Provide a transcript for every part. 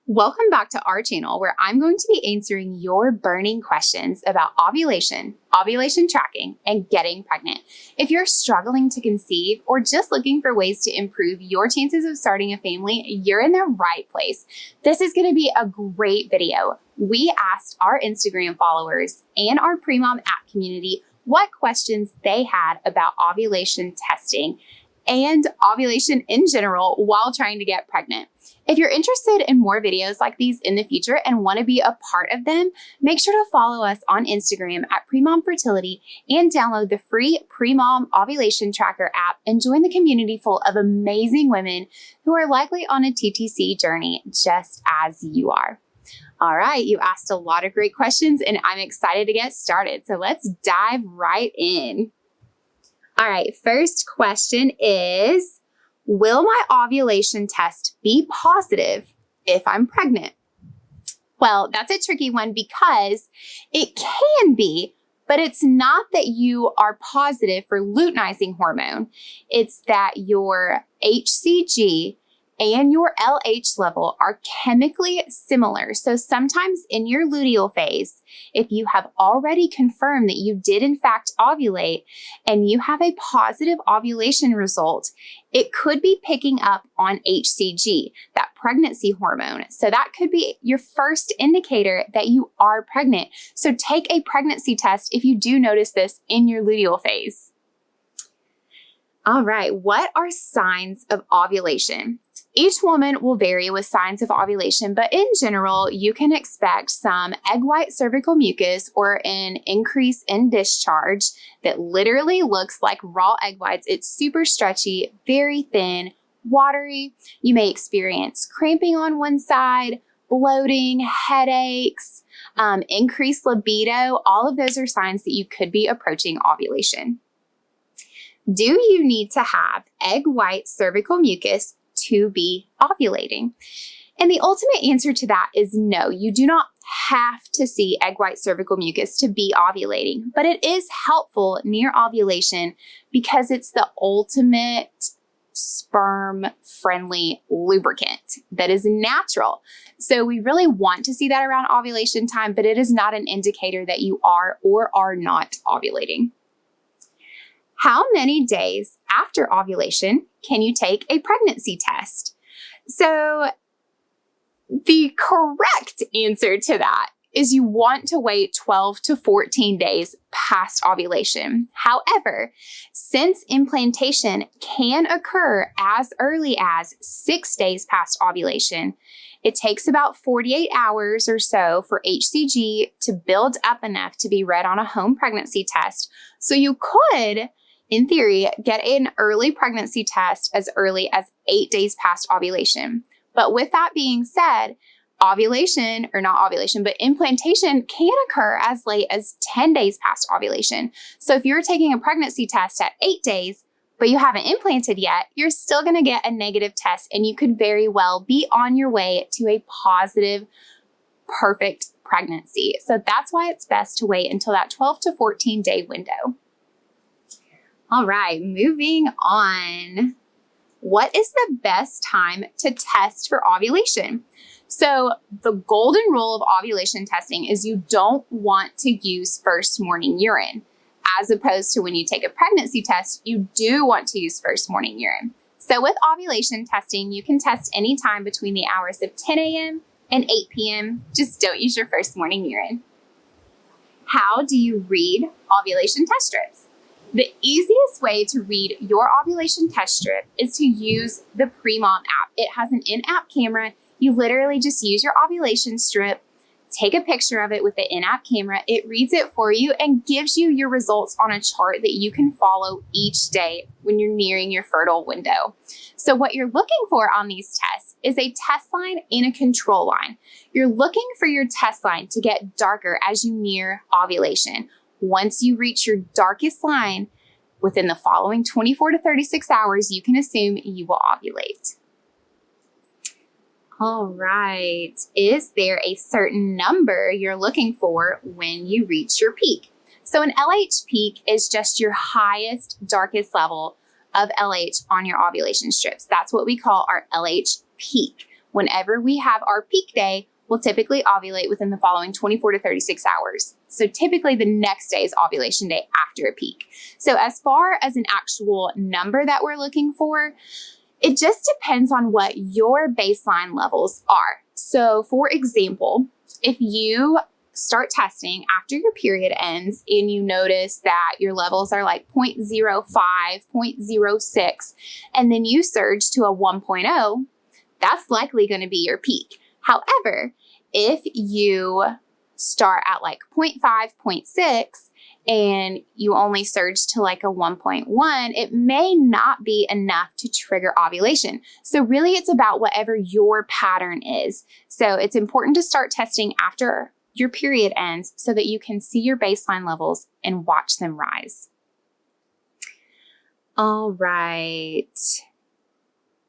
Welcome back to our channel where I'm going to be answering your burning questions about ovulation, ovulation tracking, and getting pregnant. If you're struggling to conceive or just looking for ways to improve your chances of starting a family, you're in the right place. This is going to be a great video. We asked our Instagram followers and our Premom app community what questions they had about ovulation testing and ovulation in general while trying to get pregnant. If you're interested in more videos like these in the future and want to be a part of them, make sure to follow us on Instagram at Premom Fertility and download the free Premom Ovulation Tracker app and join the community full of amazing women who are likely on a TTC journey just as you are. All right, you asked a lot of great questions and I'm excited to get started. So let's dive right in. All right, first question is, will my ovulation test be positive if I'm pregnant? Well, that's a tricky one because it can be, but it's not that you are positive for luteinizing hormone. It's that your HCG and your LH level are chemically similar. So sometimes in your luteal phase, if you have already confirmed that you did in fact ovulate and you have a positive ovulation result, it could be picking up on HCG, that pregnancy hormone. So that could be your first indicator that you are pregnant. So take a pregnancy test if you do notice this in your luteal phase. All right, what are signs of ovulation? Each woman will vary with signs of ovulation, but in general, you can expect some egg white cervical mucus or an increase in discharge that literally looks like raw egg whites. It's super stretchy, very thin, watery. You may experience cramping on one side, bloating, headaches, increased libido. All of those are signs that you could be approaching ovulation. Do you need to have egg white cervical mucus to be ovulating? And the ultimate answer to that is no. You do not have to see egg white cervical mucus to be ovulating, but it is helpful near ovulation because it's the ultimate sperm-friendly lubricant that is natural. So we really want to see that around ovulation time, but it is not an indicator that you are or are not ovulating. How many days after ovulation can you take a pregnancy test? So the correct answer to that is you want to wait 12 to 14 days past ovulation. However, since implantation can occur as early as 6 days past ovulation, it takes about 48 hours or so for HCG to build up enough to be read on a home pregnancy test. So you could, in theory, get an early pregnancy test as early as 8 days past ovulation. But with that being said, implantation can occur as late as 10 days past ovulation. So if you're taking a pregnancy test at 8 days, but you haven't implanted yet, you're still going to get a negative test and you could very well be on your way to a positive, perfect pregnancy. So that's why it's best to wait until that 12 to 14 day window. All right, moving on. What is the best time to test for ovulation? So the golden rule of ovulation testing is you don't want to use first morning urine, as opposed to when you take a pregnancy test, you do want to use first morning urine. So with ovulation testing, you can test anytime between the hours of 10 a.m. and 8 p.m. Just don't use your first morning urine. How do you read ovulation test strips? The easiest way to read your ovulation test strip is to use the Premom app. It has an in-app camera. You literally just use your ovulation strip, take a picture of it with the in-app camera. It reads it for you and gives you your results on a chart that you can follow each day when you're nearing your fertile window. So what you're looking for on these tests is a test line and a control line. You're looking for your test line to get darker as you near ovulation. Once you reach your darkest line, within the following 24 to 36 hours, you can assume you will ovulate. All right. Is there a certain number you're looking for when you reach your peak? So an LH peak is just your highest, darkest level of LH on your ovulation strips. That's what we call our LH peak. whenever we have our peak day, we'll typically ovulate within the following 24 to 36 hours. So typically the next day is ovulation day after a peak. So as far as an actual number that we're looking for, it just depends on what your baseline levels are. So for example, if you start testing after your period ends and you notice that your levels are like 0.05, 0.06, and then you surge to a 1.0, that's likely going to be your peak. However, if you start at like 0.5, 0.6, and you only surge to like a 1.1, it may not be enough to trigger ovulation. So really it's about whatever your pattern is. So it's important to start testing after your period ends so that you can see your baseline levels and watch them rise. All right.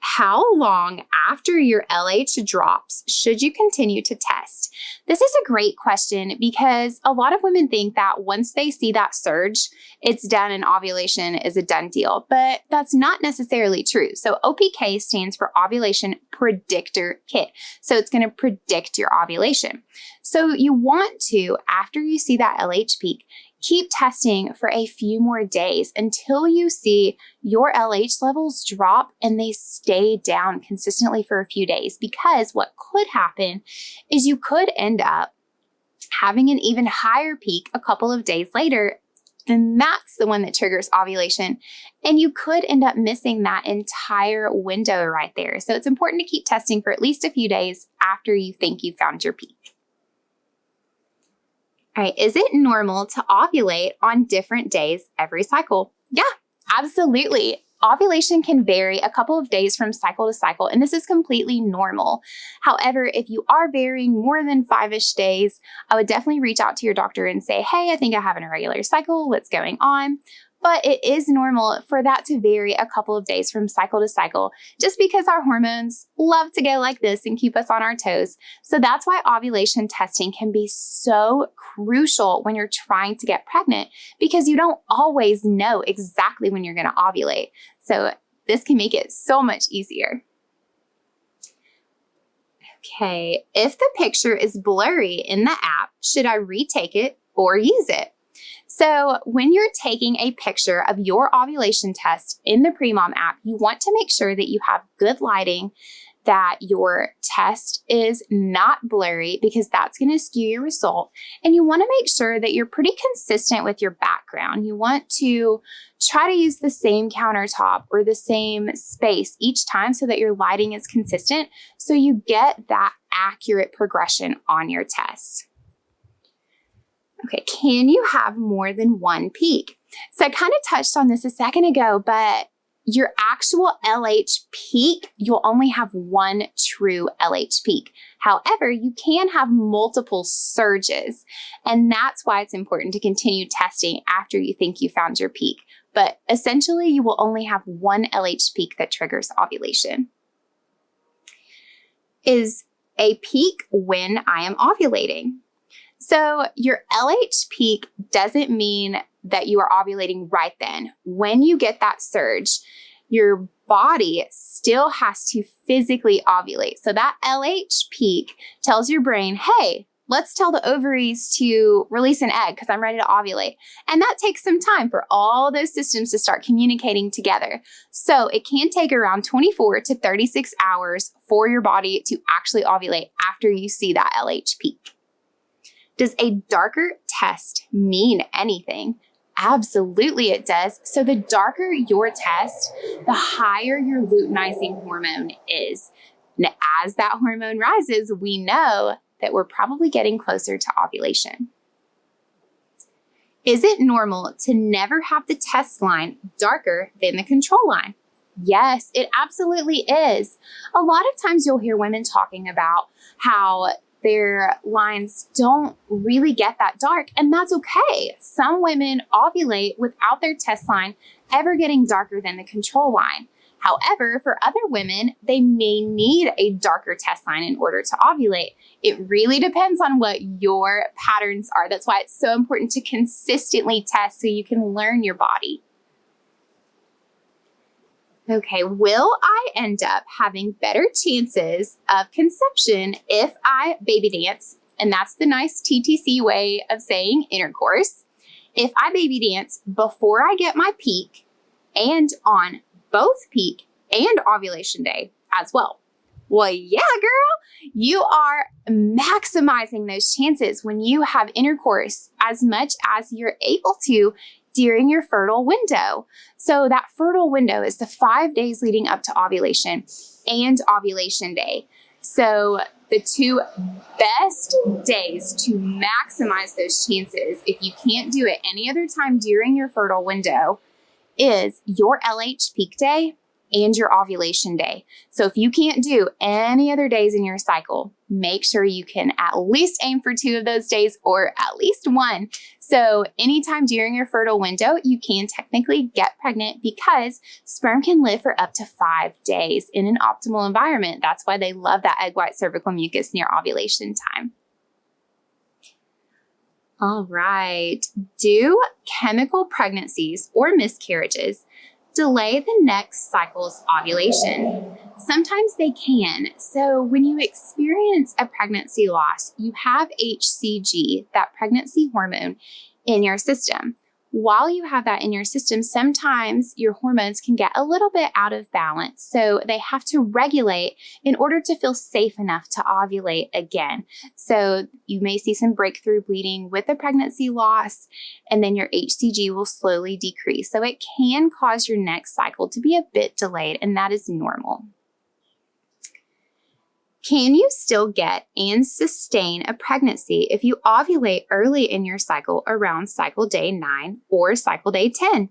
How long after your LH drops should you continue to test? This is a great question because a lot of women think that once they see that surge, it's done and ovulation is a done deal, but that's not necessarily true. So OPK stands for Ovulation Predictor Kit. So it's going to predict your ovulation. So you want to, after you see that LH peak, keep testing for a few more days until you see your LH levels drop and they stay down consistently for a few days, because what could happen is you could end up having an even higher peak a couple of days later. Then that's the one that triggers ovulation. And you could end up missing that entire window right there. So it's important to keep testing for at least a few days after you think you found your peak. All right, is it normal to ovulate on different days every cycle? Yeah, absolutely. Ovulation can vary a couple of days from cycle to cycle, and this is completely normal. However, if you are varying more than 5-ish days, I would definitely reach out to your doctor and say, hey, I think I have an irregular cycle. What's going on? But it is normal for that to vary a couple of days from cycle to cycle, just because our hormones love to go like this and keep us on our toes. So that's why ovulation testing can be so crucial when you're trying to get pregnant, because you don't always know exactly when you're going to ovulate. So this can make it so much easier. Okay, if the picture is blurry in the app, should I retake it or use it? So when you're taking a picture of your ovulation test in the Premom app, you want to make sure that you have good lighting, that your test is not blurry, because that's going to skew your result. And you want to make sure that you're pretty consistent with your background. You want to try to use the same countertop or the same space each time so that your lighting is consistent, so you get that accurate progression on your test. Okay, can you have more than one peak? So I kind of touched on this a second ago, but your actual LH peak, you'll only have one true LH peak. However, you can have multiple surges, and that's why it's important to continue testing after you think you found your peak. But essentially, you will only have one LH peak that triggers ovulation. Is a peak when I am ovulating? So your LH peak doesn't mean that you are ovulating right then. When you get that surge, your body still has to physically ovulate. So that LH peak tells your brain, hey, let's tell the ovaries to release an egg because I'm ready to ovulate. And that takes some time for all those systems to start communicating together. So it can take around 24 to 36 hours for your body to actually ovulate after you see that LH peak. Does a darker test mean anything? Absolutely it does. So the darker your test, the higher your luteinizing hormone is. And as that hormone rises, we know that we're probably getting closer to ovulation. Is it normal to never have the test line darker than the control line? Yes, it absolutely is. A lot of times you'll hear women talking about how their lines don't really get that dark, and that's okay. Some women ovulate without their test line ever getting darker than the control line. However, for other women, they may need a darker test line in order to ovulate. It really depends on what your patterns are. That's why it's so important to consistently test so you can learn your body. Okay, will I end up having better chances of conception if I baby dance? And that's the nice TTC way of saying intercourse. If I baby dance before I get my peak and on both peak and ovulation day as well. Well, yeah, girl, you are maximizing those chances when you have intercourse as much as you're able to during your fertile window. So that fertile window is the 5 days leading up to ovulation and ovulation day. So the two best days to maximize those chances, if you can't do it any other time during your fertile window, is your LH peak day and your ovulation day. So if you can't do any other days in your cycle, make sure you can at least aim for 2 of those days or at least 1. So anytime during your fertile window, you can technically get pregnant because sperm can live for up to 5 days in an optimal environment. That's why they love that egg white cervical mucus near ovulation time. All right. Do chemical pregnancies or miscarriages delay the next cycle's ovulation? Sometimes they can. So when you experience a pregnancy loss, you have HCG, that pregnancy hormone, in your system. While you have that in your system, sometimes your hormones can get a little bit out of balance. So they have to regulate in order to feel safe enough to ovulate again. So you may see some breakthrough bleeding with the pregnancy loss, and then your HCG will slowly decrease. So it can cause your next cycle to be a bit delayed, and that is normal. Can you still get and sustain a pregnancy if you ovulate early in your cycle around cycle day 9 or cycle day 10?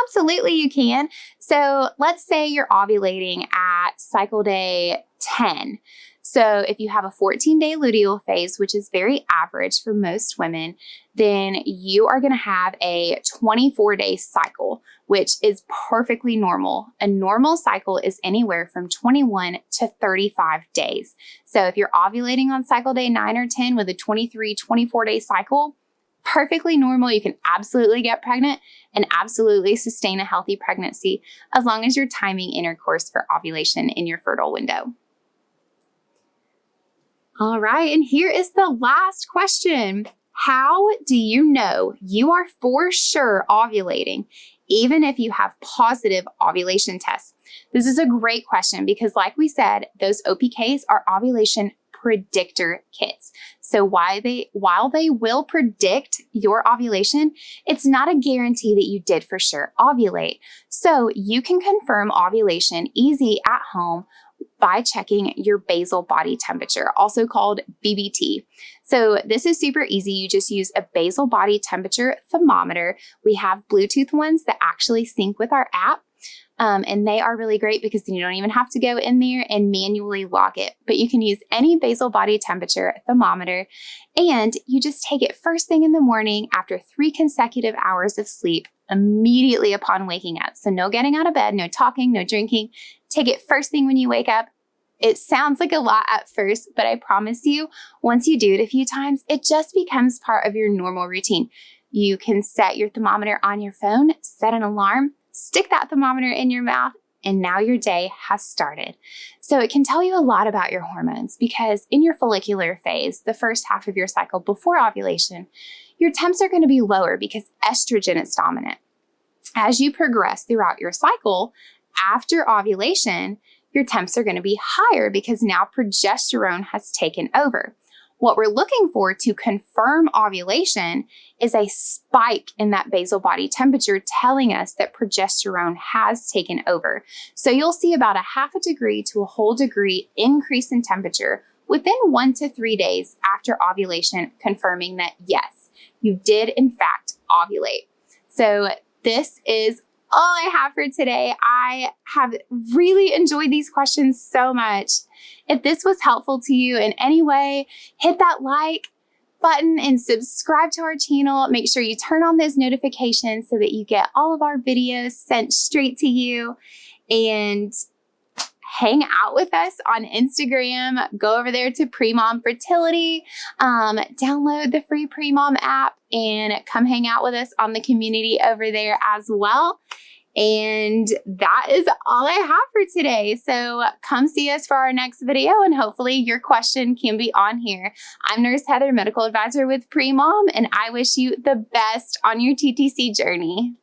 Absolutely, you can. So let's say you're ovulating at cycle day 10. So if you have a 14-day luteal phase, which is very average for most women, then you are going to have a 24-day cycle, which is perfectly normal. A normal cycle is anywhere from 21 to 35 days. So if you're ovulating on cycle day 9 or 10 with a 24-day cycle, perfectly normal. You can absolutely get pregnant and absolutely sustain a healthy pregnancy as long as you're timing intercourse for ovulation in your fertile window. All right, and here is the last question. How do you know you are for sure ovulating, even if you have positive ovulation tests? This is a great question because, like we said, those OPKs are ovulation predictor kits. So while they will predict your ovulation, it's not a guarantee that you did for sure ovulate. So you can confirm ovulation easy at home by checking your basal body temperature, also called BBT. So this is super easy. You just use a basal body temperature thermometer. We have Bluetooth ones that actually sync with our app. And they are really great because then you don't even have to go in there and manually log it. But you can use any basal body temperature thermometer, and you just take it first thing in the morning after 3 consecutive hours of sleep immediately upon waking up. So no getting out of bed, no talking, no drinking. Take it first thing when you wake up. It sounds like a lot at first, but I promise you, once you do it a few times, it just becomes part of your normal routine. You can set your thermometer on your phone, set an alarm, stick that thermometer in your mouth, and now your day has started. So it can tell you a lot about your hormones because in your follicular phase, the first half of your cycle before ovulation, your temps are going to be lower because estrogen is dominant. As you progress throughout your cycle, after ovulation, your temps are going to be higher because now progesterone has taken over. What we're looking for to confirm ovulation is a spike in that basal body temperature telling us that progesterone has taken over. So you'll see about a 0.5 degree to a whole degree increase in temperature within 1 to 3 days after ovulation, confirming that yes, you did in fact ovulate. So this is all I have for today. I have really enjoyed these questions so much. If this was helpful to you in any way, hit that like button and subscribe to our channel. Make sure you turn on those notifications so that you get all of our videos sent straight to you. And hang out with us on Instagram. Go over there to Premom Fertility, download the free Premom app, and come hang out with us on the community over there as well. And that is all I have for today. So come see us for our next video, and hopefully your question can be on here. I'm Nurse Heather, Medical Advisor with Premom, and I wish you the best on your TTC journey.